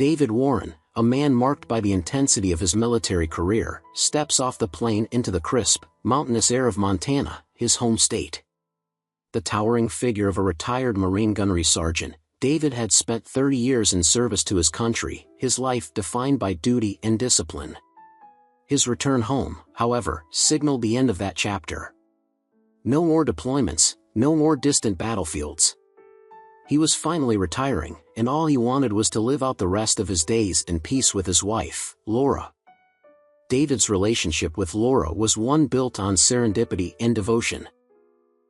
David Warren, a man marked by the intensity of his military career, steps off the plane into the crisp, mountainous air of Montana, his home state. The towering figure of a retired Marine gunnery sergeant, David had spent 30 years in service to his country, his life defined by duty and discipline. His return home, however, signaled the end of that chapter. No more deployments, no more distant battlefields. He was finally retiring, and all he wanted was to live out the rest of his days in peace with his wife, Laura. David's relationship with Laura was one built on serendipity and devotion.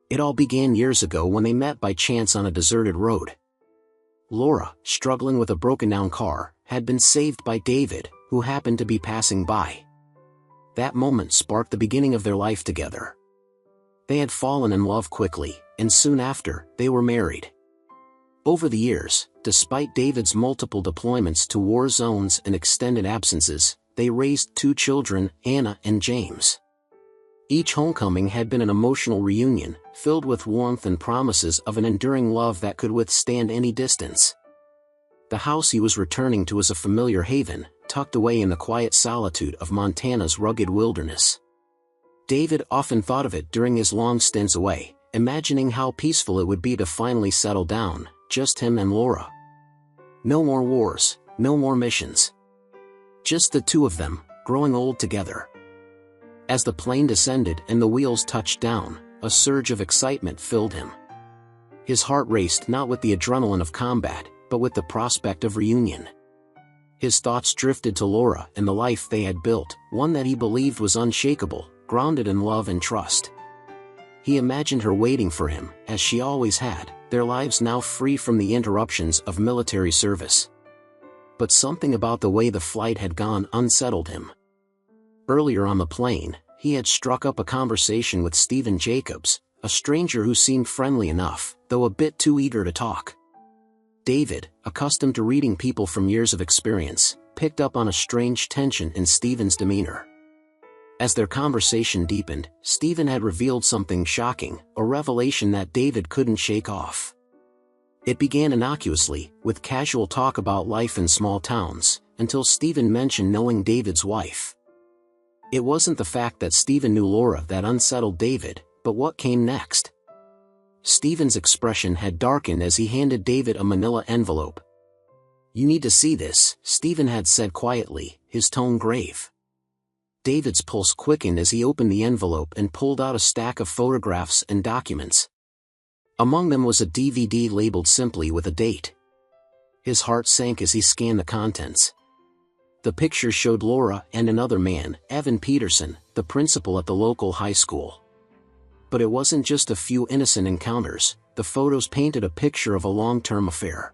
It all began years ago when they met by chance on a deserted road. Laura, struggling with a broken-down car, had been saved by David, who happened to be passing by. That moment sparked the beginning of their life together. They had fallen in love quickly, and soon after, they were married. Over the years, despite David's multiple deployments to war zones and extended absences, they raised 2 children, Anna and James. Each homecoming had been an emotional reunion, filled with warmth and promises of an enduring love that could withstand any distance. The house he was returning to was a familiar haven, tucked away in the quiet solitude of Montana's rugged wilderness. David often thought of it during his long stints away, imagining how peaceful it would be to finally settle down, just him and Laura. No more wars, no more missions. Just the 2 of them, growing old together. As the plane descended and the wheels touched down, a surge of excitement filled him. His heart raced not with the adrenaline of combat, but with the prospect of reunion. His thoughts drifted to Laura and the life they had built, one that he believed was unshakable, grounded in love and trust. He imagined her waiting for him, as she always had, their lives now free from the interruptions of military service. But something about the way the flight had gone unsettled him. Earlier on the plane, he had struck up a conversation with Stephen Jacobs, a stranger who seemed friendly enough, though a bit too eager to talk. David, accustomed to reading people from years of experience, picked up on a strange tension in Stephen's demeanor. As their conversation deepened, Stephen had revealed something shocking, a revelation that David couldn't shake off. It began innocuously, with casual talk about life in small towns, until Stephen mentioned knowing David's wife. It wasn't the fact that Stephen knew Laura that unsettled David, but what came next. Stephen's expression had darkened as he handed David a manila envelope. "You need to see this," Stephen had said quietly, his tone grave. David's pulse quickened as he opened the envelope and pulled out a stack of photographs and documents. Among them was a DVD labeled simply with a date. His heart sank as he scanned the contents. The pictures showed Laura and another man, Evan Peterson, the principal at the local high school. But it wasn't just a few innocent encounters, the photos painted a picture of a long-term affair.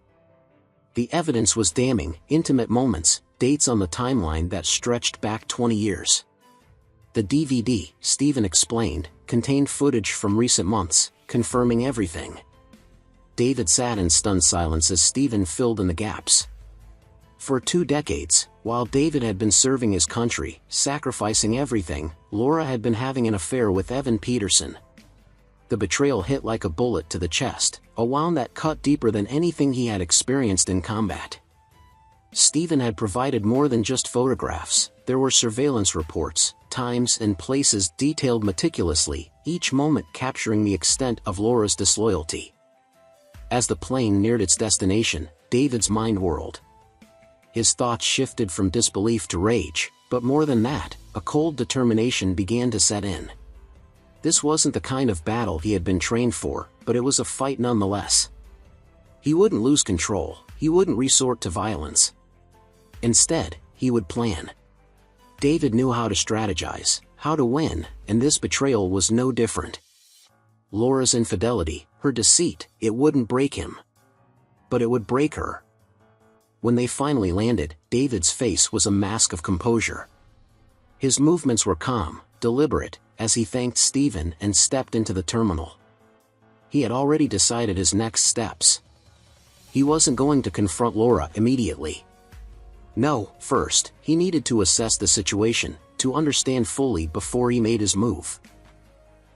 The evidence was damning, intimate moments, dates on the timeline that stretched back 20 years. The DVD, Stephen explained, contained footage from recent months, confirming everything. David sat in stunned silence as Stephen filled in the gaps. For 2 decades, while David had been serving his country, sacrificing everything, Laura had been having an affair with Evan Peterson. The betrayal hit like a bullet to the chest, a wound that cut deeper than anything he had experienced in combat. Stephen had provided more than just photographs. There were surveillance reports, times and places detailed meticulously, each moment capturing the extent of Laura's disloyalty. As the plane neared its destination, David's mind whirled. His thoughts shifted from disbelief to rage, but more than that, a cold determination began to set in. This wasn't the kind of battle he had been trained for, but it was a fight nonetheless. He wouldn't lose control, he wouldn't resort to violence. Instead, he would plan. David knew how to strategize, how to win, and this betrayal was no different. Laura's infidelity, her deceit, it wouldn't break him. But it would break her. When they finally landed, David's face was a mask of composure. His movements were calm, deliberate, as he thanked Stephen and stepped into the terminal. He had already decided his next steps. He wasn't going to confront Laura immediately. No, first, he needed to assess the situation, to understand fully before he made his move.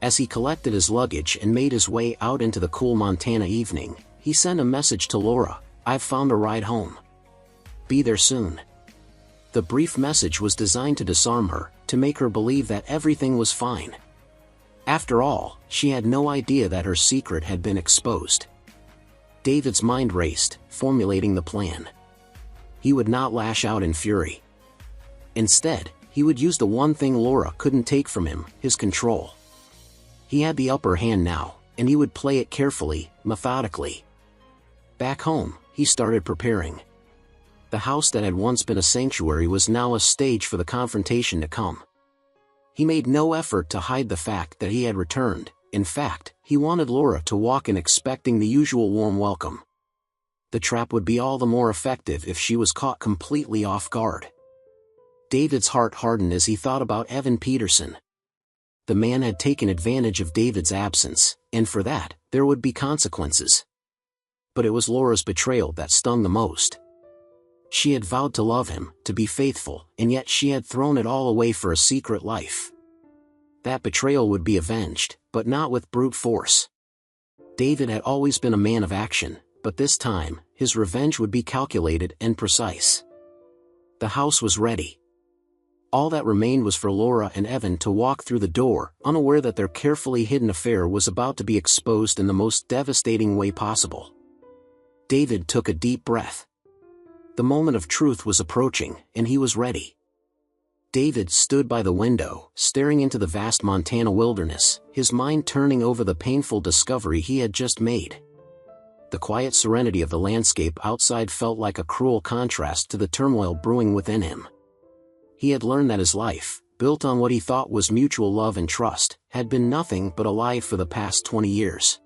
As he collected his luggage and made his way out into the cool Montana evening, he sent a message to Laura, "I've found a ride home." Be there soon. The brief message was designed to disarm her, to make her believe that everything was fine. After all, she had no idea that her secret had been exposed. David's mind raced, formulating the plan. He would not lash out in fury. Instead, he would use the one thing Laura couldn't take from him, his control. He had the upper hand now, and he would play it carefully, methodically. Back home, he started preparing. The house that had once been a sanctuary was now a stage for the confrontation to come. He made no effort to hide the fact that he had returned. In fact, he wanted Laura to walk in expecting the usual warm welcome. The trap would be all the more effective if she was caught completely off guard. David's heart hardened as he thought about Evan Peterson. The man had taken advantage of David's absence, and for that, there would be consequences. But it was Laura's betrayal that stung the most. She had vowed to love him, to be faithful, and yet she had thrown it all away for a secret life. That betrayal would be avenged, but not with brute force. David had always been a man of action, but this time, his revenge would be calculated and precise. The house was ready. All that remained was for Laura and Evan to walk through the door, unaware that their carefully hidden affair was about to be exposed in the most devastating way possible. David took a deep breath. The moment of truth was approaching, and he was ready. David stood by the window, staring into the vast Montana wilderness, his mind turning over the painful discovery he had just made. The quiet serenity of the landscape outside felt like a cruel contrast to the turmoil brewing within him. He had learned that his life, built on what he thought was mutual love and trust, had been nothing but a lie for the past 20 years.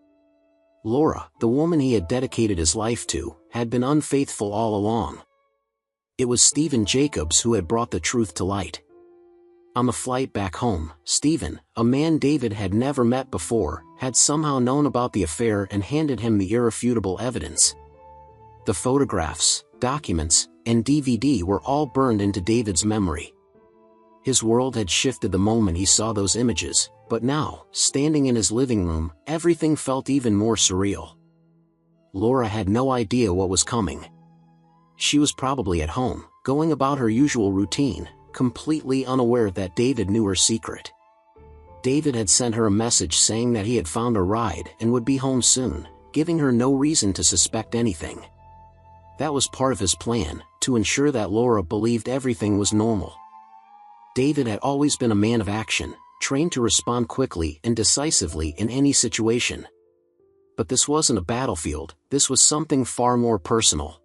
Laura, the woman he had dedicated his life to, had been unfaithful all along. It was Stephen Jacobs who had brought the truth to light. On the flight back home, Stephen, a man David had never met before, had somehow known about the affair and handed him the irrefutable evidence. The photographs, documents, and DVD were all burned into David's memory. His world had shifted the moment he saw those images, but now, standing in his living room, everything felt even more surreal. Laura had no idea what was coming. She was probably at home, going about her usual routine, completely unaware that David knew her secret. David had sent her a message saying that he had found a ride and would be home soon, giving her no reason to suspect anything. That was part of his plan, to ensure that Laura believed everything was normal. David had always been a man of action, trained to respond quickly and decisively in any situation. But this wasn't a battlefield, this was something far more personal.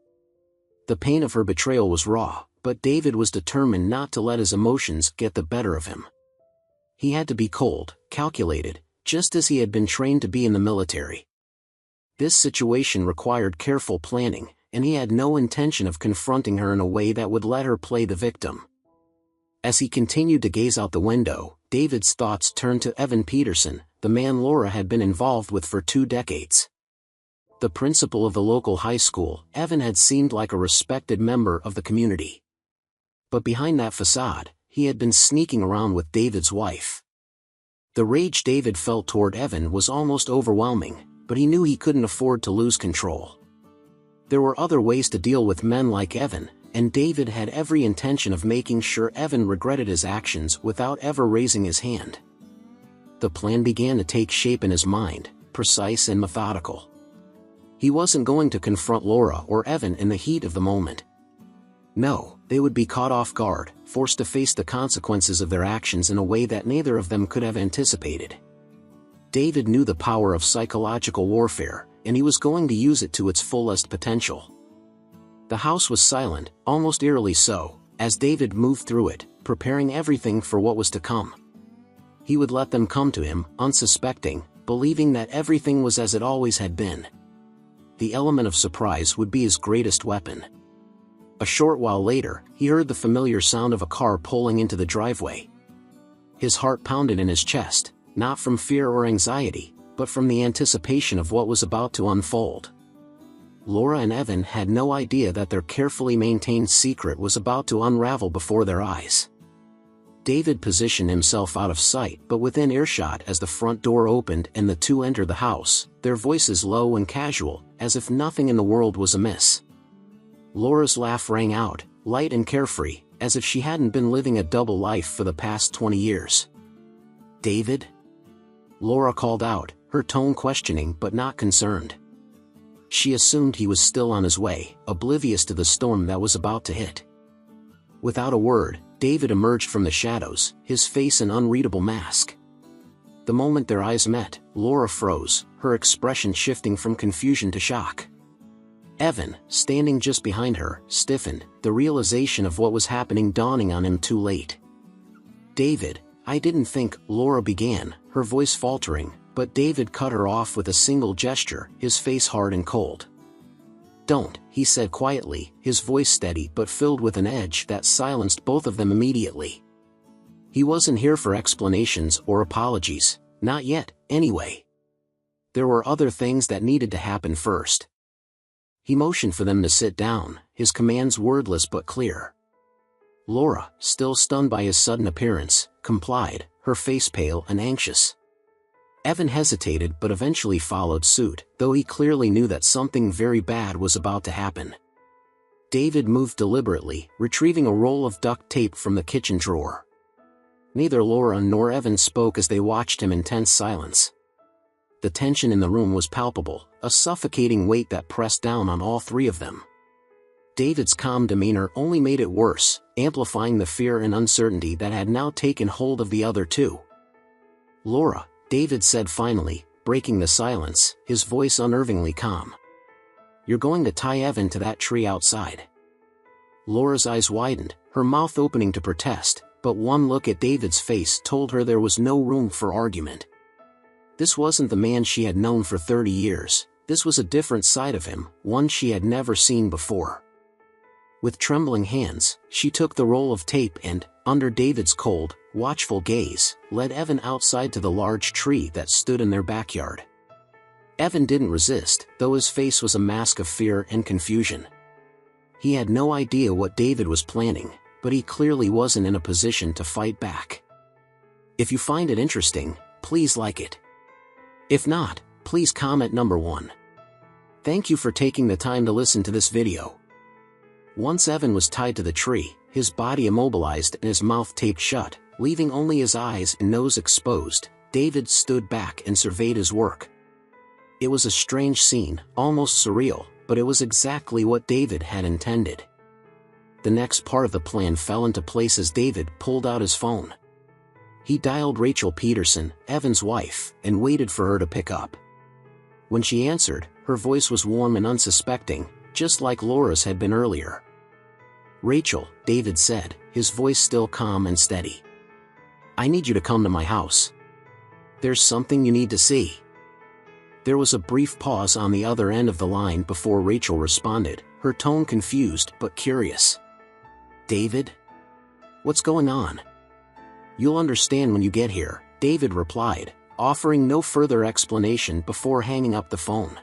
The pain of her betrayal was raw, but David was determined not to let his emotions get the better of him. He had to be cold, calculated, just as he had been trained to be in the military. This situation required careful planning, and he had no intention of confronting her in a way that would let her play the victim. As he continued to gaze out the window, David's thoughts turned to Evan Peterson, the man Laura had been involved with for 2 decades. The principal of the local high school, Evan had seemed like a respected member of the community. But behind that facade, he had been sneaking around with David's wife. The rage David felt toward Evan was almost overwhelming, but he knew he couldn't afford to lose control. There were other ways to deal with men like Evan, and David had every intention of making sure Evan regretted his actions without ever raising his hand. The plan began to take shape in his mind, precise and methodical. He wasn't going to confront Laura or Evan in the heat of the moment. No, they would be caught off guard, forced to face the consequences of their actions in a way that neither of them could have anticipated. David knew the power of psychological warfare, and he was going to use it to its fullest potential. The house was silent, almost eerily so, as David moved through it, preparing everything for what was to come. He would let them come to him, unsuspecting, believing that everything was as it always had been. The element of surprise would be his greatest weapon. A short while later, he heard the familiar sound of a car pulling into the driveway. His heart pounded in his chest, not from fear or anxiety, but from the anticipation of what was about to unfold. Laura and Evan had no idea that their carefully maintained secret was about to unravel before their eyes. David positioned himself out of sight but within earshot as the front door opened and the two entered the house, their voices low and casual, as if nothing in the world was amiss. Laura's laugh rang out, light and carefree, as if she hadn't been living a double life for the past 20 years. "David?" Laura called out, her tone questioning but not concerned. She assumed he was still on his way, oblivious to the storm that was about to hit. Without a word, David emerged from the shadows, his face an unreadable mask. The moment their eyes met, Laura froze, her expression shifting from confusion to shock. Evan, standing just behind her, stiffened, the realization of what was happening dawning on him too late. "David, I didn't think," Laura began, her voice faltering, but David cut her off with a single gesture, his face hard and cold. "Don't," he said quietly, his voice steady but filled with an edge that silenced both of them immediately. He wasn't here for explanations or apologies, not yet, anyway. There were other things that needed to happen first. He motioned for them to sit down, his commands wordless but clear. Laura, still stunned by his sudden appearance, complied, her face pale and anxious. Evan hesitated but eventually followed suit, though he clearly knew that something very bad was about to happen. David moved deliberately, retrieving a roll of duct tape from the kitchen drawer. Neither Laura nor Evan spoke as they watched him in tense silence. The tension in the room was palpable, a suffocating weight that pressed down on all three of them. David's calm demeanor only made it worse, amplifying the fear and uncertainty that had now taken hold of the other two. "Laura," David said finally, breaking the silence, his voice unnervingly calm. "You're going to tie Evan to that tree outside." Laura's eyes widened, her mouth opening to protest, but one look at David's face told her there was no room for argument. This wasn't the man she had known for 30 years, this was a different side of him, one she had never seen before. With trembling hands, she took the roll of tape and, under David's cold, watchful gaze, led Evan outside to the large tree that stood in their backyard. Evan didn't resist, though his face was a mask of fear and confusion. He had no idea what David was planning, but he clearly wasn't in a position to fight back. If you find it interesting, please like it. If not, please comment number 1. Thank you for taking the time to listen to this video. Once Evan was tied to the tree, his body immobilized and his mouth taped shut, leaving only his eyes and nose exposed, David stood back and surveyed his work. It was a strange scene, almost surreal, but it was exactly what David had intended. The next part of the plan fell into place as David pulled out his phone. He dialed Rachel Peterson, Evan's wife, and waited for her to pick up. When she answered, her voice was warm and unsuspecting, just like Laura's had been earlier. "Rachel," David said, his voice still calm and steady. "I need you to come to my house. There's something you need to see." There was a brief pause on the other end of the line before Rachel responded, her tone confused but curious. "David? What's going on?" "You'll understand when you get here," David replied, offering no further explanation before hanging up the phone.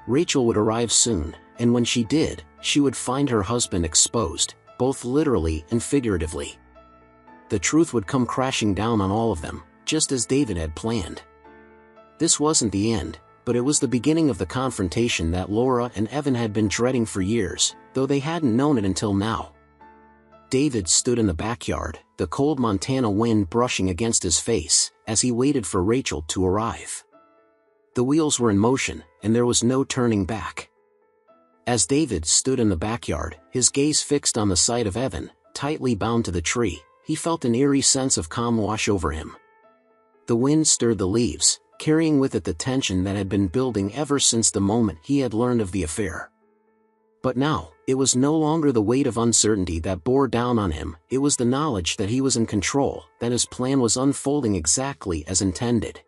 Rachel would arrive soon, and when she did, she would find her husband exposed, both literally and figuratively. The truth would come crashing down on all of them, just as David had planned. This wasn't the end, but it was the beginning of the confrontation that Laura and Evan had been dreading for years, though they hadn't known it until now. David stood in the backyard, the cold Montana wind brushing against his face, as he waited for Rachel to arrive. The wheels were in motion, and there was no turning back. As David stood in the backyard, his gaze fixed on the sight of Evan, tightly bound to the tree, he felt an eerie sense of calm wash over him. The wind stirred the leaves, carrying with it the tension that had been building ever since the moment he had learned of the affair. But now, it was no longer the weight of uncertainty that bore down on him, it was the knowledge that he was in control, that his plan was unfolding exactly as intended.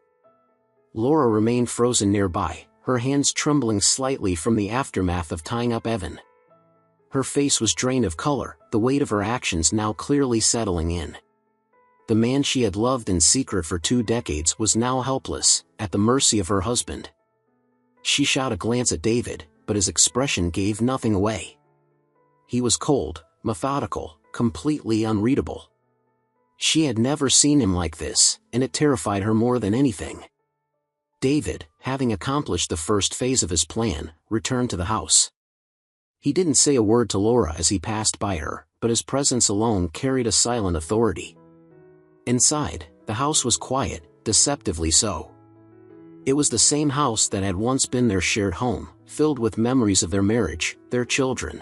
Laura remained frozen nearby, her hands trembling slightly from the aftermath of tying up Evan. Her face was drained of color, the weight of her actions now clearly settling in. The man she had loved in secret for 2 decades was now helpless, at the mercy of her husband. She shot a glance at David, but his expression gave nothing away. He was cold, methodical, completely unreadable. She had never seen him like this, and it terrified her more than anything. David, having accomplished the first phase of his plan, returned to the house. He didn't say a word to Laura as he passed by her, but his presence alone carried a silent authority. Inside, the house was quiet, deceptively so. It was the same house that had once been their shared home, filled with memories of their marriage, their children.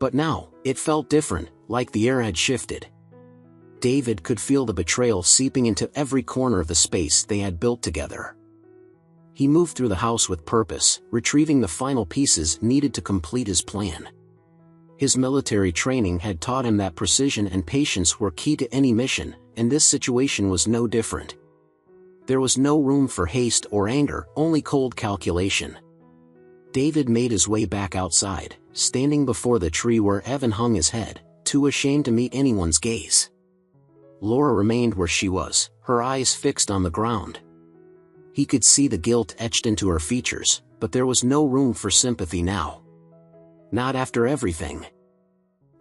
But now, it felt different, like the air had shifted. David could feel the betrayal seeping into every corner of the space they had built together. He moved through the house with purpose, retrieving the final pieces needed to complete his plan. His military training had taught him that precision and patience were key to any mission, and this situation was no different. There was no room for haste or anger, only cold calculation. David made his way back outside, standing before the tree where Evan hung his head, too ashamed to meet anyone's gaze. Laura remained where she was, her eyes fixed on the ground. He could see the guilt etched into her features, but there was no room for sympathy now. Not after everything.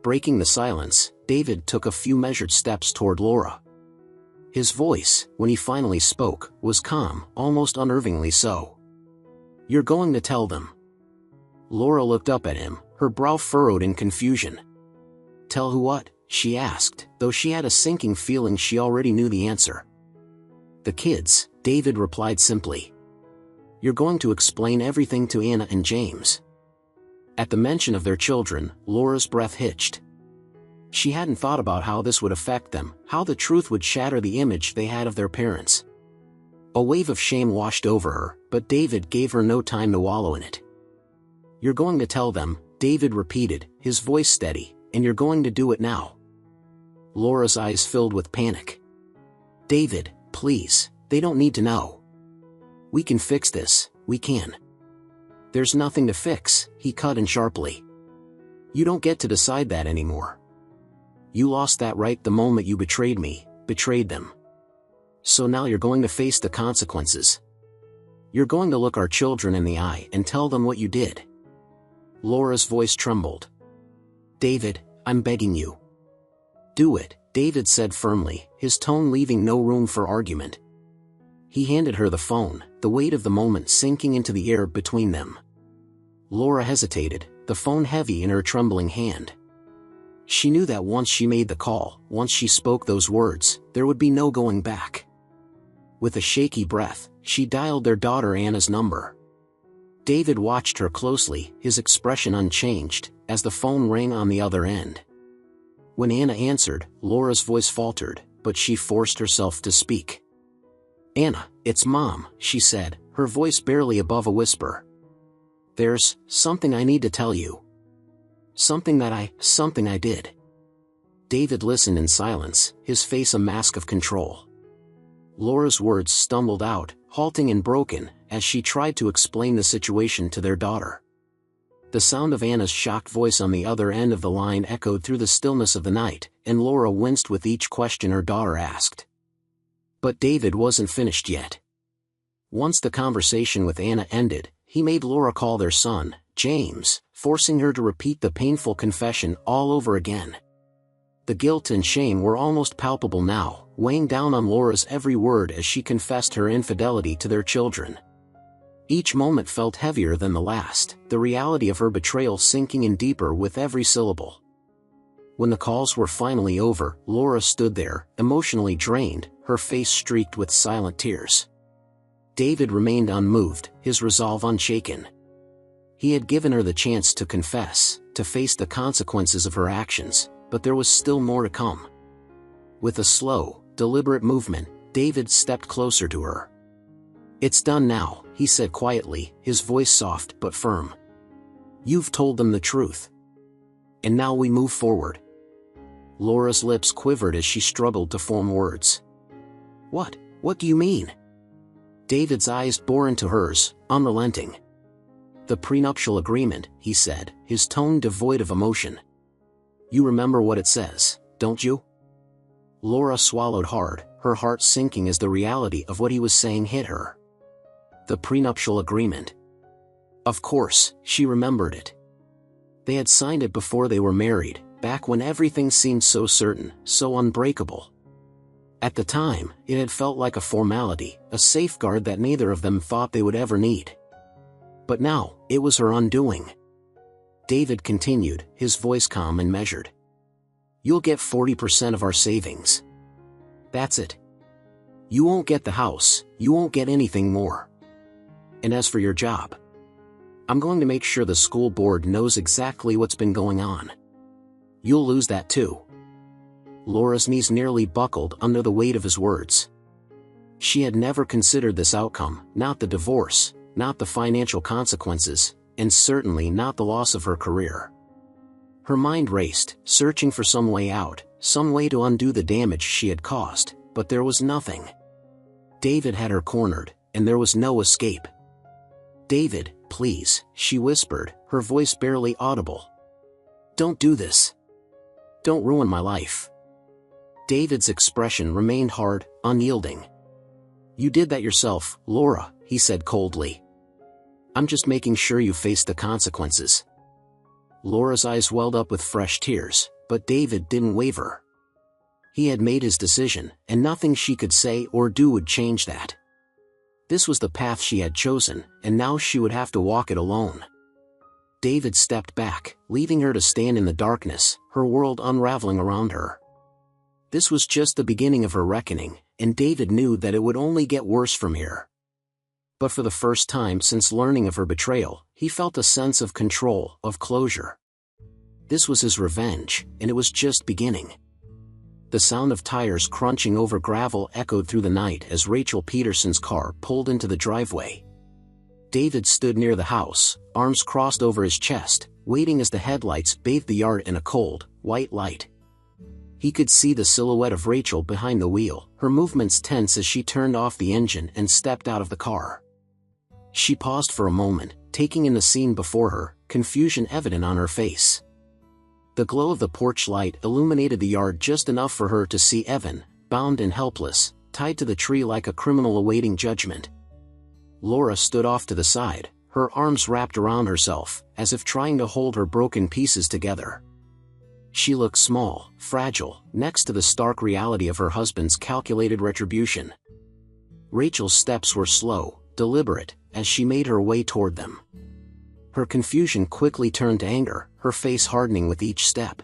Breaking the silence, David took a few measured steps toward Laura. His voice, when he finally spoke, was calm, almost unnervingly so. "You're going to tell them." Laura looked up at him, her brow furrowed in confusion. "Tell who what?" she asked, though she had a sinking feeling she already knew the answer. "The kids," David replied simply. "You're going to explain everything to Anna and James." At the mention of their children, Laura's breath hitched. She hadn't thought about how this would affect them, how the truth would shatter the image they had of their parents. A wave of shame washed over her, but David gave her no time to wallow in it. "You're going to tell them," David repeated, his voice steady, "and you're going to do it now." Laura's eyes filled with panic. "David, please, they don't need to know. We can fix this, we can." "There's nothing to fix," he cut in sharply. "You don't get to decide that anymore. You lost that right the moment you betrayed me, betrayed them. So now you're going to face the consequences. You're going to look our children in the eye and tell them what you did." Laura's voice trembled. "David, I'm begging you." "Do it," David said firmly, his tone leaving no room for argument. He handed her the phone, the weight of the moment sinking into the air between them. Laura hesitated, the phone heavy in her trembling hand. She knew that once she made the call, once she spoke those words, there would be no going back. With a shaky breath, she dialed their daughter Anna's number. David watched her closely, his expression unchanged, as the phone rang on the other end. When Anna answered, Laura's voice faltered, but she forced herself to speak. "Anna, it's Mom," she said, her voice barely above a whisper. "There's something I need to tell you. Something I did." David listened in silence, his face a mask of control. Laura's words stumbled out, halting and broken, as she tried to explain the situation to their daughter. The sound of Anna's shocked voice on the other end of the line echoed through the stillness of the night, and Laura winced with each question her daughter asked. But David wasn't finished yet. Once the conversation with Anna ended, he made Laura call their son, James, forcing her to repeat the painful confession all over again. The guilt and shame were almost palpable now, weighing down on Laura's every word as she confessed her infidelity to their children. Each moment felt heavier than the last, the reality of her betrayal sinking in deeper with every syllable. When the calls were finally over, Laura stood there, emotionally drained, her face streaked with silent tears. David remained unmoved, his resolve unshaken. He had given her the chance to confess, to face the consequences of her actions, but there was still more to come. With a slow, deliberate movement, David stepped closer to her. "It's done now," he said quietly, his voice soft but firm. "You've told them the truth. And now we move forward." Laura's lips quivered as she struggled to form words. What do you mean?" David's eyes bore into hers, unrelenting. "The prenuptial agreement," he said, his tone devoid of emotion. "You remember what it says, don't you?" Laura swallowed hard, her heart sinking as the reality of what he was saying hit her. The prenuptial agreement. Of course, she remembered it. They had signed it before they were married, back when everything seemed so certain, so unbreakable. At the time, it had felt like a formality, a safeguard that neither of them thought they would ever need. But now, it was her undoing. David continued, his voice calm and measured. You'll get 40% of our savings. That's it. You won't get the house, you won't get anything more. And as for your job, I'm going to make sure the school board knows exactly what's been going on. You'll lose that too. Laura's knees nearly buckled under the weight of his words. She had never considered this outcome, not the divorce, not the financial consequences, and certainly not the loss of her career. Her mind raced, searching for some way out, some way to undo the damage she had caused, but there was nothing. David had her cornered, and there was no escape. David, please, she whispered, her voice barely audible. Don't do this. Don't ruin my life. David's expression remained hard, unyielding. You did that yourself, Laura, he said coldly. I'm just making sure you face the consequences. Laura's eyes welled up with fresh tears, but David didn't waver. He had made his decision, and nothing she could say or do would change that. This was the path she had chosen, and now she would have to walk it alone. David stepped back, leaving her to stand in the darkness, her world unraveling around her. This was just the beginning of her reckoning, and David knew that it would only get worse from here. But for the first time since learning of her betrayal, he felt a sense of control, of closure. This was his revenge, and it was just beginning. The sound of tires crunching over gravel echoed through the night as Rachel Peterson's car pulled into the driveway. David stood near the house, arms crossed over his chest, waiting as the headlights bathed the yard in a cold, white light. He could see the silhouette of Rachel behind the wheel, her movements tense as she turned off the engine and stepped out of the car. She paused for a moment, taking in the scene before her, confusion evident on her face. The glow of the porch light illuminated the yard just enough for her to see Evan, bound and helpless, tied to the tree like a criminal awaiting judgment. Laura stood off to the side, her arms wrapped around herself, as if trying to hold her broken pieces together. She looked small, fragile, next to the stark reality of her husband's calculated retribution. Rachel's steps were slow, deliberate, as she made her way toward them. Her confusion quickly turned to anger, her face hardening with each step.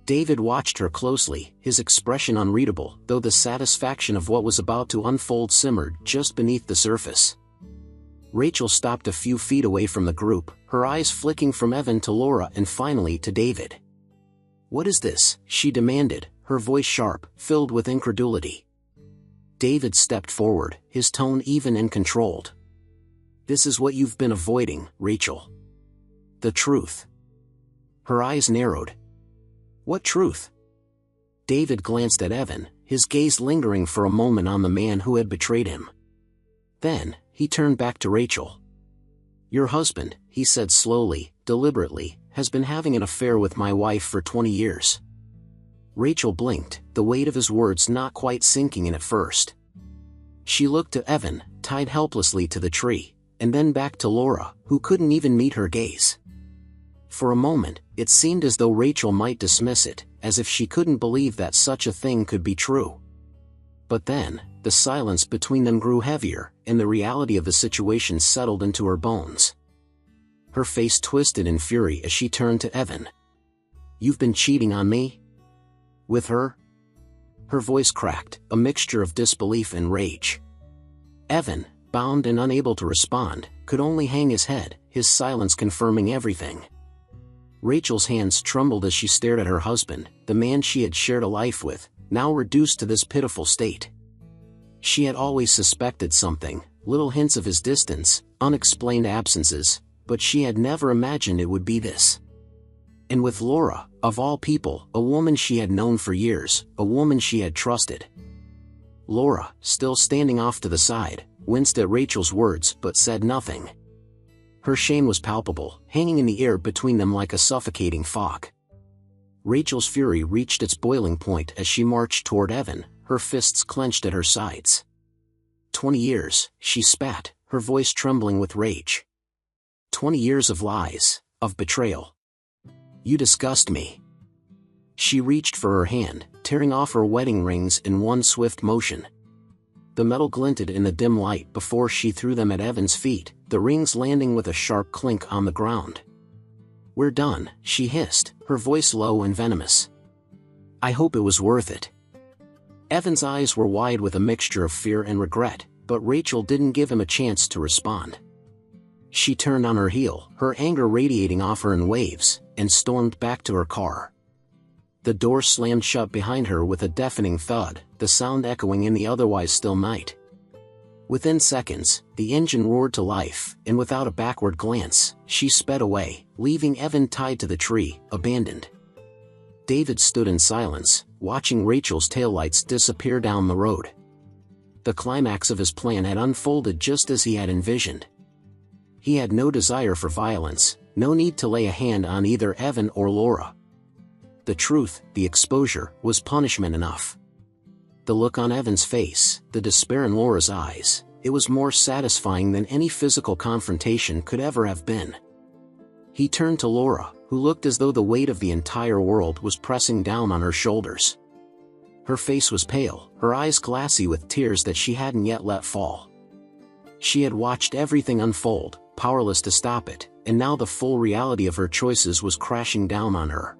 David watched her closely, his expression unreadable, though the satisfaction of what was about to unfold simmered just beneath the surface. Rachel stopped a few feet away from the group, her eyes flicking from Evan to Laura and finally to David. "What is this?" she demanded, her voice sharp, filled with incredulity. David stepped forward, his tone even and controlled. "This is what you've been avoiding, Rachel. The truth." Her eyes narrowed. "What truth?" David glanced at Evan, his gaze lingering for a moment on the man who had betrayed him. Then, he turned back to Rachel. "Your husband," he said slowly, deliberately, "has been having an affair with my wife for 20 years. Rachel blinked, the weight of his words not quite sinking in at first. She looked to Evan, tied helplessly to the tree, and then back to Laura, who couldn't even meet her gaze. For a moment, it seemed as though Rachel might dismiss it, as if she couldn't believe that such a thing could be true. But then, the silence between them grew heavier, and the reality of the situation settled into her bones. Her face twisted in fury as she turned to Evan. "You've been cheating on me? With her?" Her voice cracked, a mixture of disbelief and rage. Evan, bound and unable to respond, could only hang his head, his silence confirming everything. Rachel's hands trembled as she stared at her husband, the man she had shared a life with, now reduced to this pitiful state. She had always suspected something, little hints of his distance, unexplained absences, but she had never imagined it would be this. And with Laura, of all people, a woman she had known for years, a woman she had trusted. Laura, still standing off to the side, winced at Rachel's words but said nothing. Her shame was palpable, hanging in the air between them like a suffocating fog. Rachel's fury reached its boiling point as she marched toward Evan, her fists clenched at her sides. 20 years, she spat, her voice trembling with rage. 20 years of lies, of betrayal. You disgust me. She reached for her hand, tearing off her wedding rings in one swift motion. The metal glinted in the dim light before she threw them at Evan's feet, the rings landing with a sharp clink on the ground. "We're done," she hissed, her voice low and venomous. "I hope it was worth it." Evan's eyes were wide with a mixture of fear and regret, but Rachel didn't give him a chance to respond. She turned on her heel, her anger radiating off her in waves, and stormed back to her car. The door slammed shut behind her with a deafening thud, the sound echoing in the otherwise still night. Within seconds, the engine roared to life, and without a backward glance, she sped away, leaving Evan tied to the tree, abandoned. David stood in silence, watching Rachel's taillights disappear down the road. The climax of his plan had unfolded just as he had envisioned. He had no desire for violence, no need to lay a hand on either Evan or Laura. The truth, the exposure, was punishment enough. The look on Evan's face, the despair in Laura's eyes, it was more satisfying than any physical confrontation could ever have been. He turned to Laura, who looked as though the weight of the entire world was pressing down on her shoulders. Her face was pale, her eyes glassy with tears that she hadn't yet let fall. She had watched everything unfold, powerless to stop it, and now the full reality of her choices was crashing down on her.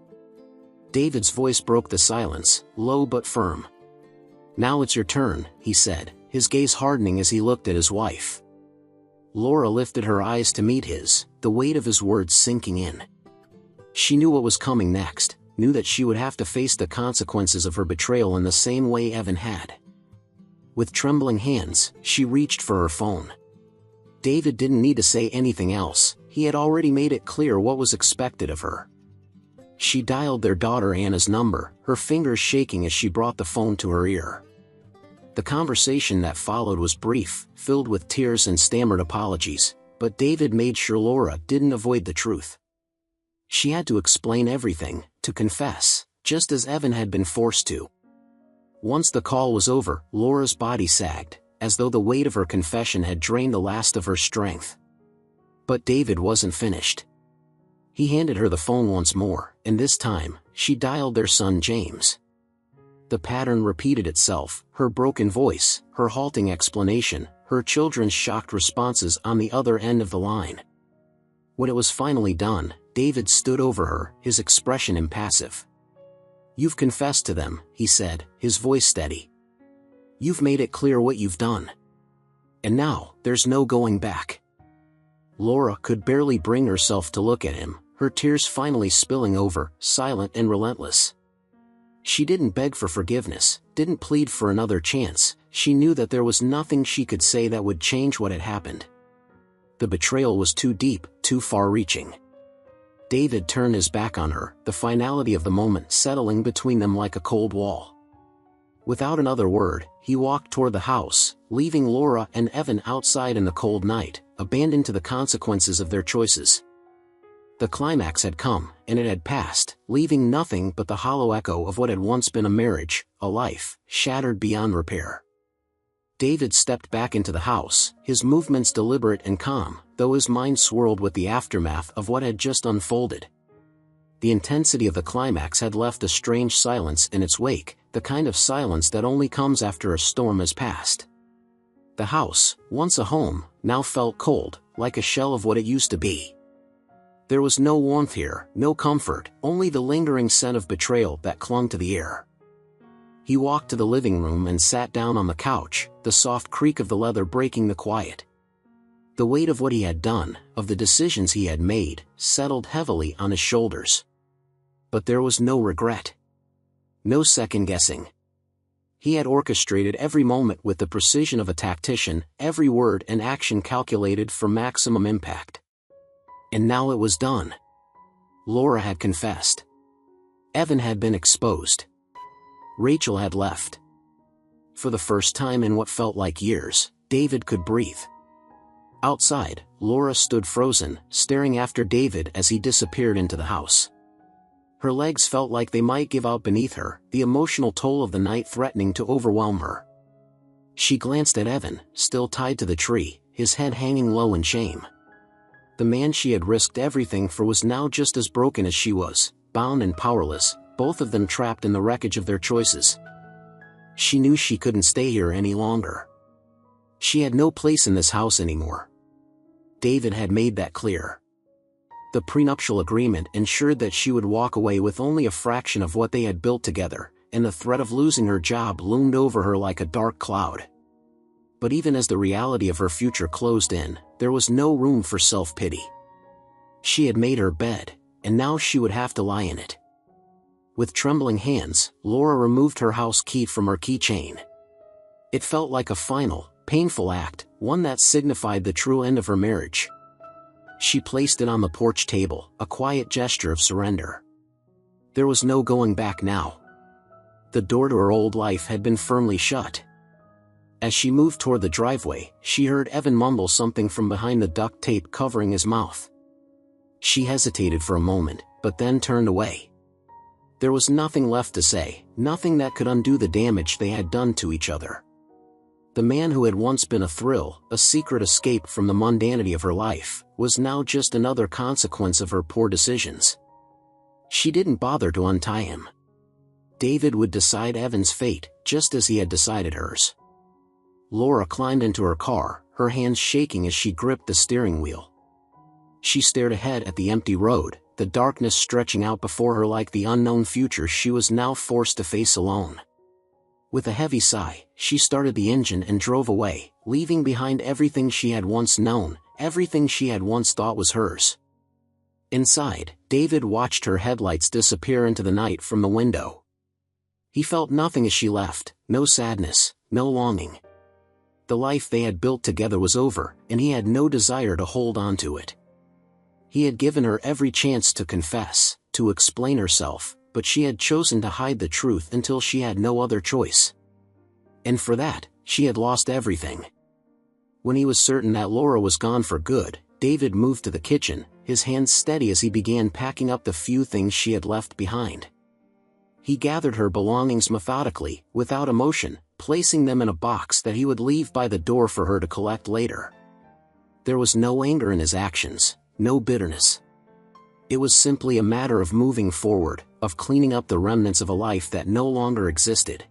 David's voice broke the silence, low but firm. "Now it's your turn," he said, his gaze hardening as he looked at his wife. Laura lifted her eyes to meet his, the weight of his words sinking in. She knew what was coming next, knew that she would have to face the consequences of her betrayal in the same way Evan had. With trembling hands, she reached for her phone. David didn't need to say anything else, he had already made it clear what was expected of her. She dialed their daughter Anna's number, her fingers shaking as she brought the phone to her ear. The conversation that followed was brief, filled with tears and stammered apologies, but David made sure Laura didn't avoid the truth. She had to explain everything, to confess, just as Evan had been forced to. Once the call was over, Laura's body sagged, as though the weight of her confession had drained the last of her strength. But David wasn't finished. He handed her the phone once more, and this time, she dialed their son James. The pattern repeated itself, her broken voice, her halting explanation, her children's shocked responses on the other end of the line. When it was finally done, David stood over her, his expression impassive. "You've confessed to them," he said, his voice steady. "You've made it clear what you've done. And now, there's no going back." Laura could barely bring herself to look at him, her tears finally spilling over, silent and relentless. She didn't beg for forgiveness, didn't plead for another chance, she knew that there was nothing she could say that would change what had happened. The betrayal was too deep, too far-reaching. David turned his back on her, the finality of the moment settling between them like a cold wall. Without another word, he walked toward the house, leaving Laura and Evan outside in the cold night, abandoned to the consequences of their choices. The climax had come, and it had passed, leaving nothing but the hollow echo of what had once been a marriage, a life, shattered beyond repair. David stepped back into the house, his movements deliberate and calm, though his mind swirled with the aftermath of what had just unfolded. The intensity of the climax had left a strange silence in its wake, the kind of silence that only comes after a storm has passed. The house, once a home, now felt cold, like a shell of what it used to be. There was no warmth here, no comfort, only the lingering scent of betrayal that clung to the air. He walked to the living room and sat down on the couch, the soft creak of the leather breaking the quiet. The weight of what he had done, of the decisions he had made, settled heavily on his shoulders. But there was no regret. No second-guessing. He had orchestrated every moment with the precision of a tactician, every word and action calculated for maximum impact. And now it was done. Laura had confessed. Evan had been exposed. Rachel had left. For the first time in what felt like years, David could breathe. Outside, Laura stood frozen, staring after David as he disappeared into the house. Her legs felt like they might give out beneath her, the emotional toll of the night threatening to overwhelm her. She glanced at Evan, still tied to the tree, his head hanging low in shame. The man she had risked everything for was now just as broken as she was, bound and powerless, both of them trapped in the wreckage of their choices. She knew she couldn't stay here any longer. She had no place in this house anymore. David had made that clear. The prenuptial agreement ensured that she would walk away with only a fraction of what they had built together, and the threat of losing her job loomed over her like a dark cloud. But even as the reality of her future closed in, there was no room for self-pity. She had made her bed, and now she would have to lie in it. With trembling hands, Laura removed her house key from her keychain. It felt like a final, painful act, one that signified the true end of her marriage. She placed it on the porch table, a quiet gesture of surrender. There was no going back now. The door to her old life had been firmly shut. As she moved toward the driveway, she heard Evan mumble something from behind the duct tape covering his mouth. She hesitated for a moment, but then turned away. There was nothing left to say, nothing that could undo the damage they had done to each other. The man who had once been a thrill, a secret escape from the mundanity of her life, was now just another consequence of her poor decisions. She didn't bother to untie him. David would decide Evan's fate, just as he had decided hers. Laura climbed into her car, her hands shaking as she gripped the steering wheel. She stared ahead at the empty road, the darkness stretching out before her like the unknown future she was now forced to face alone. With a heavy sigh, she started the engine and drove away, leaving behind everything she had once known, everything she had once thought was hers. Inside, David watched her headlights disappear into the night from the window. He felt nothing as she left, no sadness, no longing. The life they had built together was over, and he had no desire to hold on to it. He had given her every chance to confess, to explain herself, but she had chosen to hide the truth until she had no other choice. And for that, she had lost everything. When he was certain that Laura was gone for good, David moved to the kitchen, his hands steady as he began packing up the few things she had left behind. He gathered her belongings methodically, without emotion, placing them in a box that he would leave by the door for her to collect later. There was no anger in his actions, no bitterness. It was simply a matter of moving forward, of cleaning up the remnants of a life that no longer existed.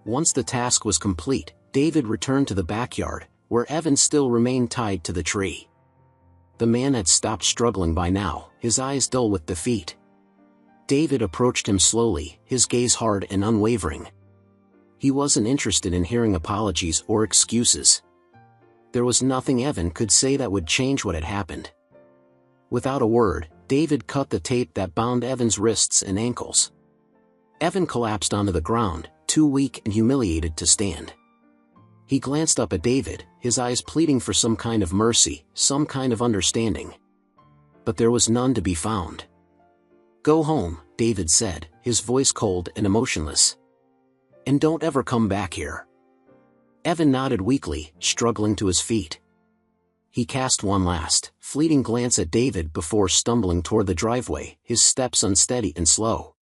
Once the task was complete, David returned to the backyard, where Evan still remained tied to the tree. The man had stopped struggling by now, his eyes dull with defeat. David approached him slowly, his gaze hard and unwavering. He wasn't interested in hearing apologies or excuses. There was nothing Evan could say that would change what had happened. Without a word, David cut the tape that bound Evan's wrists and ankles. Evan collapsed onto the ground, too weak and humiliated to stand. He glanced up at David, his eyes pleading for some kind of mercy, some kind of understanding. But there was none to be found. "Go home," David said, his voice cold and emotionless. "And don't ever come back here." Evan nodded weakly, struggling to his feet. He cast one last, fleeting glance at David before stumbling toward the driveway, his steps unsteady and slow.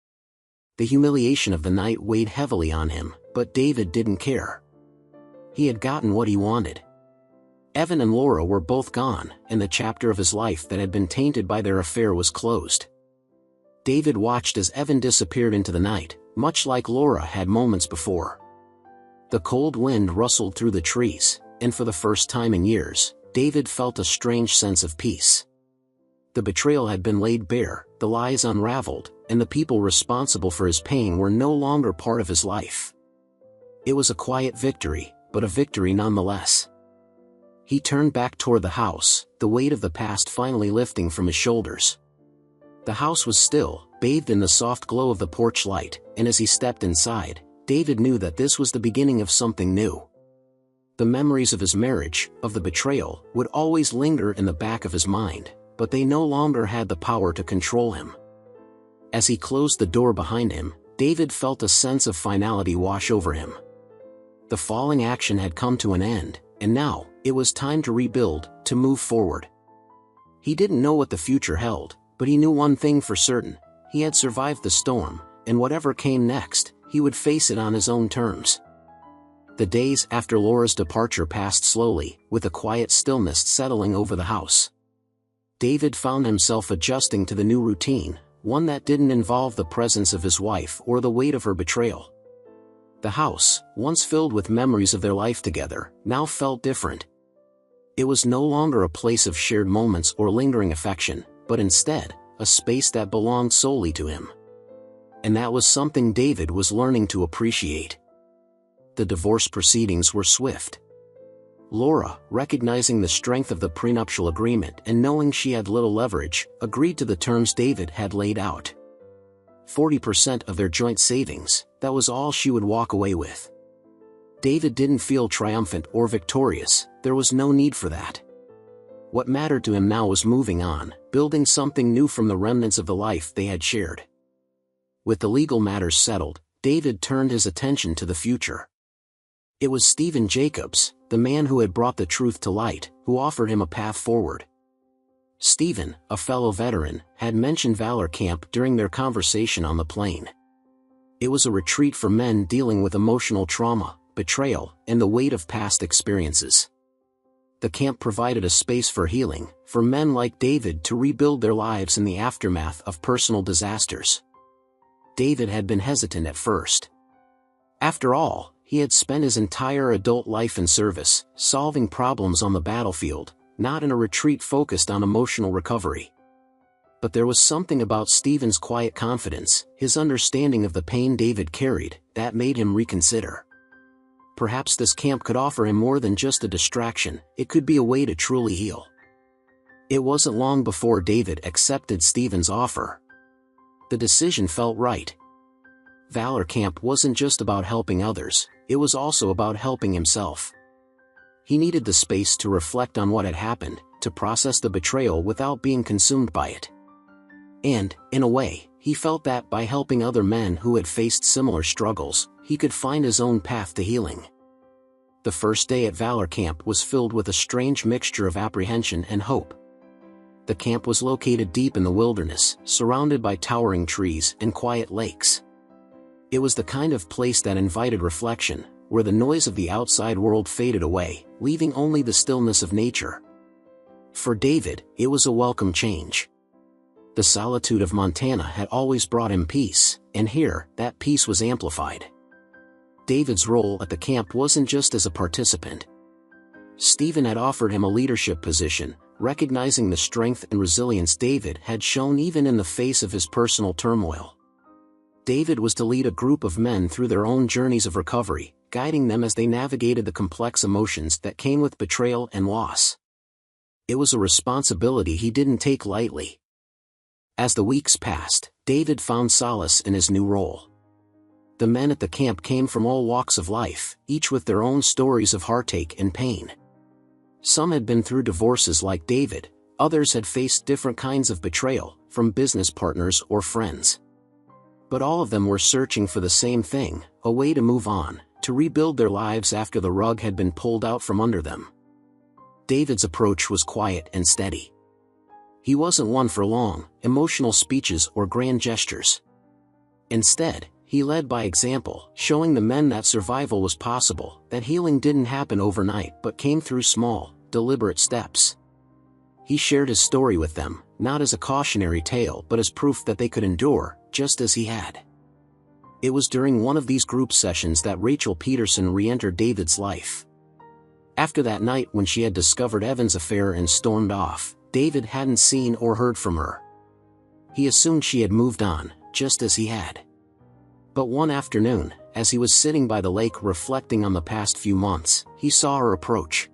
The humiliation of the night weighed heavily on him, but David didn't care. He had gotten what he wanted. Evan and Laura were both gone, and the chapter of his life that had been tainted by their affair was closed. David watched as Evan disappeared into the night, much like Laura had moments before. The cold wind rustled through the trees, and for the first time in years, David felt a strange sense of peace. The betrayal had been laid bare, the lies unraveled, and the people responsible for his pain were no longer part of his life. It was a quiet victory, but a victory nonetheless. He turned back toward the house, the weight of the past finally lifting from his shoulders. The house was still, bathed in the soft glow of the porch light, and as he stepped inside, David knew that this was the beginning of something new. The memories of his marriage, of the betrayal, would always linger in the back of his mind, but they no longer had the power to control him. As he closed the door behind him, David felt a sense of finality wash over him. The falling action had come to an end, and now, it was time to rebuild, to move forward. He didn't know what the future held, but he knew one thing for certain: he had survived the storm, and whatever came next, he would face it on his own terms. The days after Laura's departure passed slowly, with a quiet stillness settling over the house. David found himself adjusting to the new routine, one that didn't involve the presence of his wife or the weight of her betrayal. The house, once filled with memories of their life together, now felt different. It was no longer a place of shared moments or lingering affection, but instead, a space that belonged solely to him. And that was something David was learning to appreciate. The divorce proceedings were swift. Laura, recognizing the strength of the prenuptial agreement and knowing she had little leverage, agreed to the terms David had laid out. 40% of their joint savings, that was all she would walk away with. David didn't feel triumphant or victorious, there was no need for that. What mattered to him now was moving on, building something new from the remnants of the life they had shared. With the legal matters settled, David turned his attention to the future. It was Stephen Jacobs, the man who had brought the truth to light, who offered him a path forward. Stephen, a fellow veteran, had mentioned Valor Camp during their conversation on the plane. It was a retreat for men dealing with emotional trauma, betrayal, and the weight of past experiences. The camp provided a space for healing, for men like David to rebuild their lives in the aftermath of personal disasters. David had been hesitant at first. After all, he had spent his entire adult life in service, solving problems on the battlefield, not in a retreat focused on emotional recovery. But there was something about Stephen's quiet confidence, his understanding of the pain David carried, that made him reconsider. Perhaps this camp could offer him more than just a distraction, it could be a way to truly heal. It wasn't long before David accepted Stephen's offer. The decision felt right. Valor Camp wasn't just about helping others, it was also about helping himself. He needed the space to reflect on what had happened, to process the betrayal without being consumed by it. And, in a way, he felt that by helping other men who had faced similar struggles, he could find his own path to healing. The first day at Valor Camp was filled with a strange mixture of apprehension and hope. The camp was located deep in the wilderness, surrounded by towering trees and quiet lakes. It was the kind of place that invited reflection, where the noise of the outside world faded away, leaving only the stillness of nature. For David, it was a welcome change. The solitude of Montana had always brought him peace, and here, that peace was amplified. David's role at the camp wasn't just as a participant. Stephen had offered him a leadership position, recognizing the strength and resilience David had shown even in the face of his personal turmoil. David was to lead a group of men through their own journeys of recovery, guiding them as they navigated the complex emotions that came with betrayal and loss. It was a responsibility he didn't take lightly. As the weeks passed, David found solace in his new role. The men at the camp came from all walks of life, each with their own stories of heartache and pain. Some had been through divorces like David, others had faced different kinds of betrayal, from business partners or friends. But all of them were searching for the same thing, a way to move on, to rebuild their lives after the rug had been pulled out from under them. David's approach was quiet and steady. He wasn't one for long, emotional speeches or grand gestures. Instead, he led by example, showing the men that survival was possible, that healing didn't happen overnight but came through small, deliberate steps. He shared his story with them, not as a cautionary tale but as proof that they could endure, just as he had. It was during one of these group sessions that Rachel Peterson re-entered David's life. After that night when she had discovered Evan's affair and stormed off, David hadn't seen or heard from her. He assumed she had moved on, just as he had. But one afternoon, as he was sitting by the lake reflecting on the past few months, he saw her approach.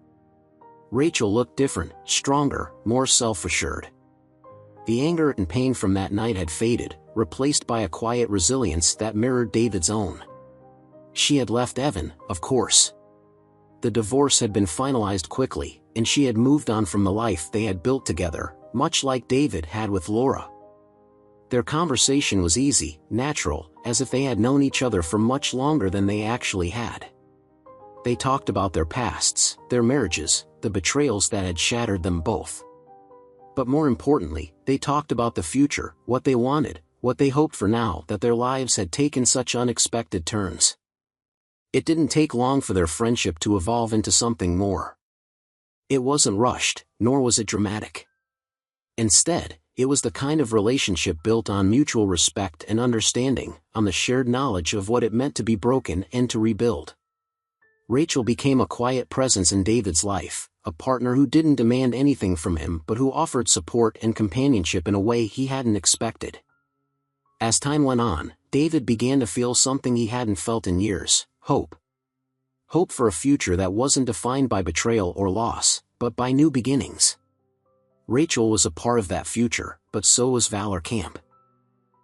Rachel looked different, stronger, more self-assured. The anger and pain from that night had faded, replaced by a quiet resilience that mirrored David's own. She had left Evan, of course. The divorce had been finalized quickly, and she had moved on from the life they had built together, much like David had with Laura. Their conversation was easy, natural, as if they had known each other for much longer than they actually had. They talked about their pasts, their marriages, the betrayals that had shattered them both. But more importantly, they talked about the future, what they wanted, what they hoped for now that their lives had taken such unexpected turns. It didn't take long for their friendship to evolve into something more. It wasn't rushed, nor was it dramatic. Instead, it was the kind of relationship built on mutual respect and understanding, on the shared knowledge of what it meant to be broken and to rebuild. Rachel became a quiet presence in David's life, a partner who didn't demand anything from him but who offered support and companionship in a way he hadn't expected. As time went on, David began to feel something he hadn't felt in years: hope. Hope for a future that wasn't defined by betrayal or loss, but by new beginnings. Rachel was a part of that future, but so was Valor Camp.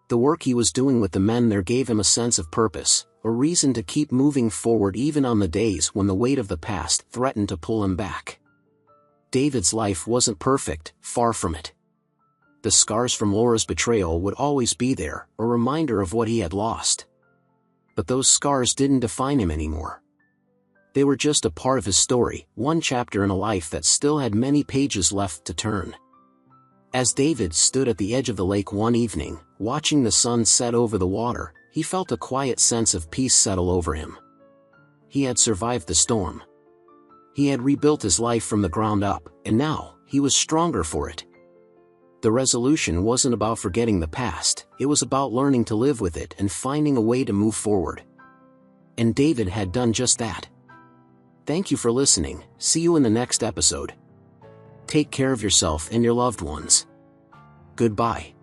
The work he was doing with the men there gave him a sense of purpose, a reason to keep moving forward even on the days when the weight of the past threatened to pull him back. David's life wasn't perfect, far from it. The scars from Laura's betrayal would always be there, a reminder of what he had lost. But those scars didn't define him anymore. They were just a part of his story, one chapter in a life that still had many pages left to turn. As David stood at the edge of the lake one evening, watching the sun set over the water, he felt a quiet sense of peace settle over him. He had survived the storm. He had rebuilt his life from the ground up, and now, he was stronger for it. The resolution wasn't about forgetting the past, it was about learning to live with it and finding a way to move forward. And David had done just that. Thank you for listening. See you in the next episode. Take care of yourself and your loved ones. Goodbye.